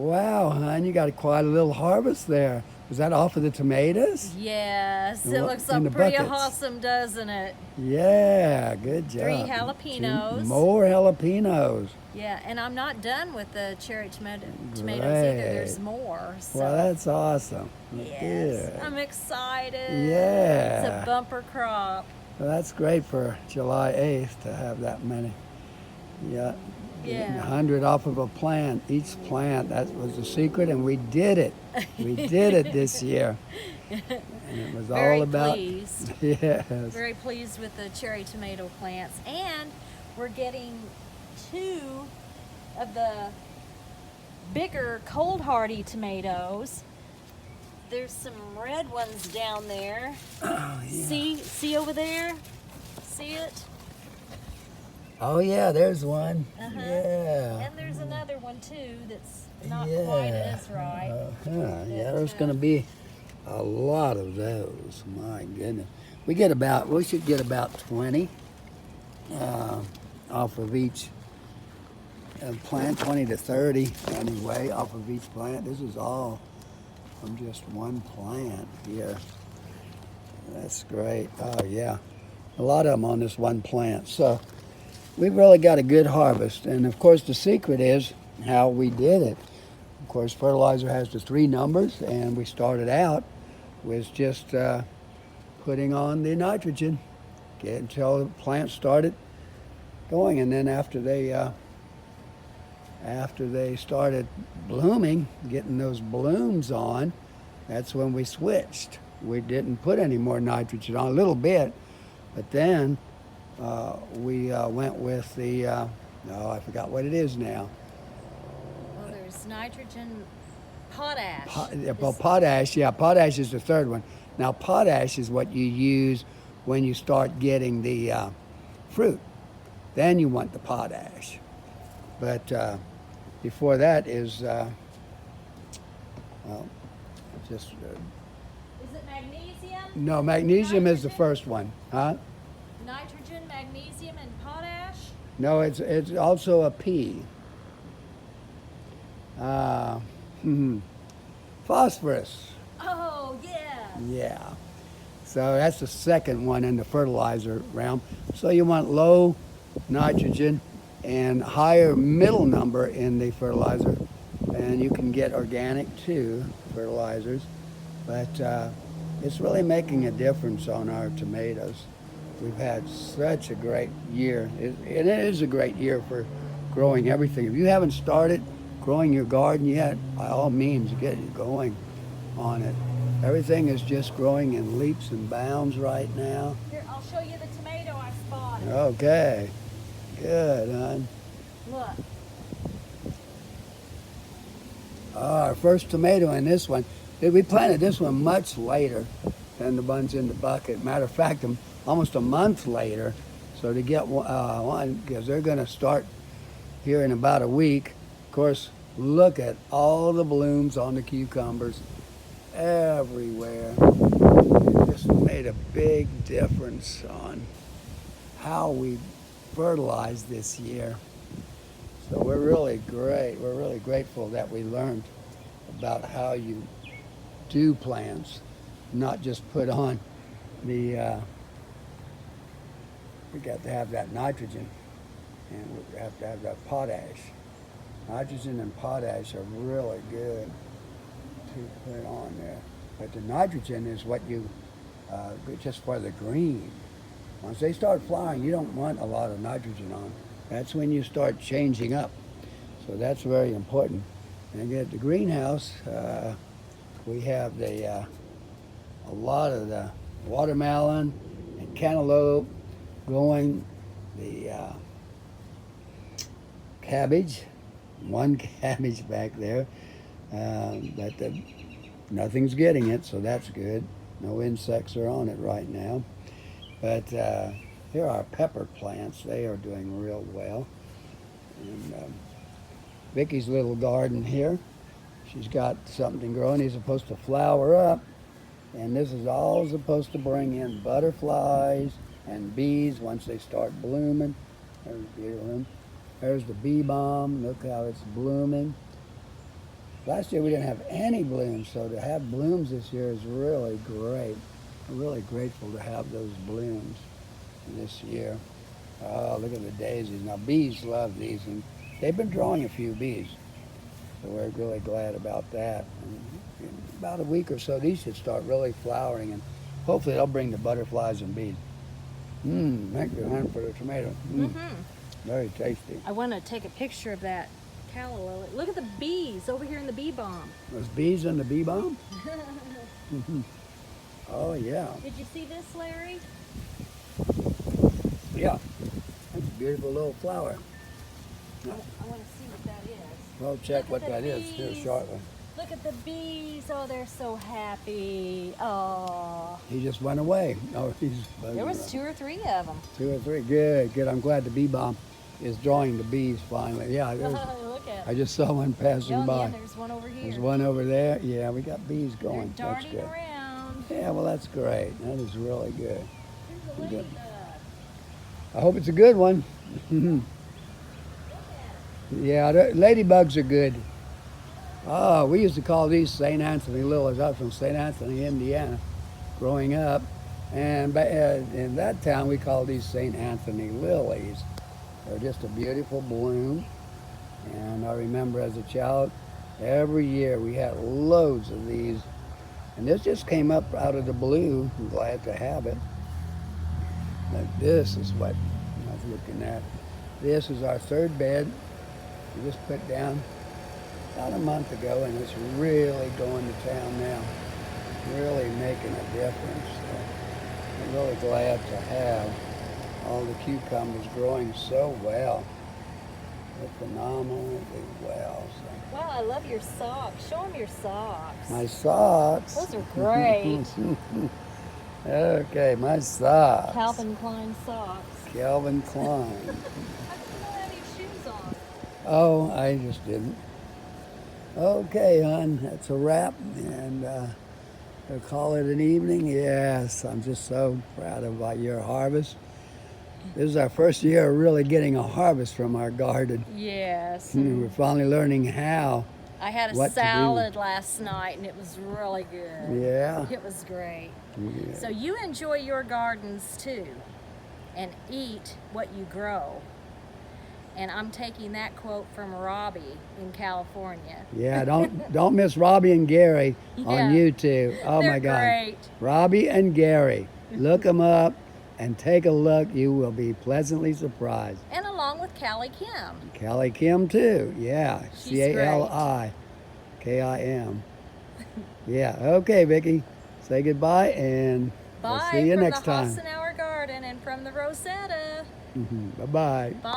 Wow, hon, you got quite a little harvest there. Was that off of the tomatoes? Yes, In it what- looks in the pretty buckets? awesome, doesn't it? Yeah, good Three job. Two jalapenos. more jalapenos. Yeah, and I'm not done with the cherry tomatoes either. Great. There's more. So Well, that's awesome. yes, Good. I'm excited. It's a Yeah. bumper crop. Well, that's great for July 8th to have that many. Yeah. Getting Yeah. 100 off of a plant, each plant. That was the secret, and we did it. We did it this year. And it was Very all about. pleased. Yes. Very pleased with the cherry tomato plants, and we're getting 2 of the bigger cold hardy tomatoes. There's some red ones down there. Oh, yeah. See over there? See it? Oh, yeah, there's one. Uh-huh. Yeah. And there's another one too that's not Yeah. quite as ripe. Uh-huh. Yeah, there's going to be a lot of those. My goodness. We should get about 20 off of each plant, 20 to 30 anyway, off of each plant. This is all from just one plant here. That's great. Oh, yeah. A lot of them on this one plant. So we've really got a good harvest. And of course, the secret is how we did it. Of course, fertilizer has the 3 numbers, and we started out with just putting on the nitrogen until the plant started going. And then after they started blooming, getting those blooms on, that's when we switched. We didn't put any more nitrogen on, a little bit, but then we went with the, I forgot what it is now. Well, there's nitrogen, potash. Potash, yeah, potash is the third one. Now, potash is what you use when you start getting the fruit. Then you want the potash. But before that is just... Is it magnesium? no, magnesium is the first one, huh? Nitrogen, magnesium, and potash? No, it's also a P. Phosphorus. Oh, yeah. Yeah. So that's the second one in the fertilizer realm. So you want low nitrogen and higher middle number in the fertilizer. And you can get organic too, fertilizers. But it's really making a difference on our tomatoes. We've had such a great year. It is a great year for growing everything. If you haven't started growing your garden yet, by all means, get going on it. Everything is just growing in leaps and bounds right now. Here, I'll show you the tomato I spotted. Okay. Good, hon. Look. Our first tomato in this one, we planted this one much later than the ones in the bucket. Matter of fact, almost a month later. So to get one, because they're going to start here in about a week. Of course, look at all the blooms on the cucumbers everywhere. It just made a big difference on how we fertilized this year. So we're really great. We're really grateful that we learned about how you do plants, not just put on the, we got to have that nitrogen and we have to have that potash. Nitrogen and potash are really good to put on there. But the nitrogen is what you, just for the green. Once they start flowering, you don't want a lot of nitrogen on. That's when you start changing up. So that's very important. And at the greenhouse, we have a lot of the watermelon and cantaloupe growing, the cabbage, one cabbage back there, but nothing's getting it, so that's good. No insects are on it right now. But here are pepper plants. They are doing real well. And Vicky's little garden here, she's got something growing. He's supposed to flower up, and this is all supposed to bring in butterflies and bees once they start blooming. There's the bee balm. Look how it's blooming. Last year we didn't have any blooms, so to have blooms this year is really great. I'm really grateful to have those blooms this year. Oh, look at the daisies. Now, bees love these, and they've been drawing a few bees, so we're really glad about that. And in about a week or so, these should start really flowering, and hopefully they'll bring the butterflies and bees. Thank you, hon, for the tomato. Very tasty. I want to take a picture of that calla lily. Look at the bees over here in the bee balm. There's bees in the bee balm? Oh, yeah. Did you see this, Larry? Yeah. That's a beautiful little flower. I want to see what that is. We'll check Look what at that the is here bees. shortly. Look at the bees. Oh, they're so happy. Oh. He just went away. Oh, he's buzzing There was around. 2 or 3 of them. 2 or 3. Good, good. I'm glad the bee balm is drawing the bees finally. Yeah, Look at I just saw one passing yeah, by. there's one over here. There's one over there. Yeah, we got bees They're going. That's darting good. around. Yeah, well, that's great. That is really good. Here's a ladybug. I hope it's a good one. Yeah, the ladybugs are good. Oh, we used to call these St. Anthony lilies. I was from St. Anthony, Indiana, growing up. And in that town, we called these St. Anthony lilies. They're just a beautiful bloom. And I remember as a child, every year we had loads of these. And this just came up out of the blue. I'm glad to have it. But this is what I was looking at. This is our 3rd bed. We just put down about a month ago, and it's really going to town now. Really making a difference. So I'm really glad to have all the cucumbers growing so well. They're phenomenally well. So. Wow, I love your socks. Show them your socks. My socks. Those are great. Okay, my socks. Calvin Klein socks. Calvin Klein. How come you don't have any shoes on? Oh, I just didn't. Okay, hon, that's a wrap, and we'll call it an evening. Yes, I'm just so proud of your harvest. This is our first year of really getting a harvest from our garden. Yes. We're finally learning how. I had a what to do. salad last night, and it was really good. Yeah. It was great. Yeah. So you enjoy your gardens too, and eat what you grow. And I'm taking that quote from Robbie in California. Yeah, don't miss Robbie and Gary on Yeah. YouTube. Oh They're my God. great. Robbie and Gary. Look them up and take a look. You will be pleasantly surprised. And along with Callie Kim. Callie Kim too. Yeah. She's CALIKIM. Yeah. Okay, Vicki. Say goodbye and Bye we'll see you from next the time. Hassenauer Garden and from the Rosetta. Bye-bye. Bye.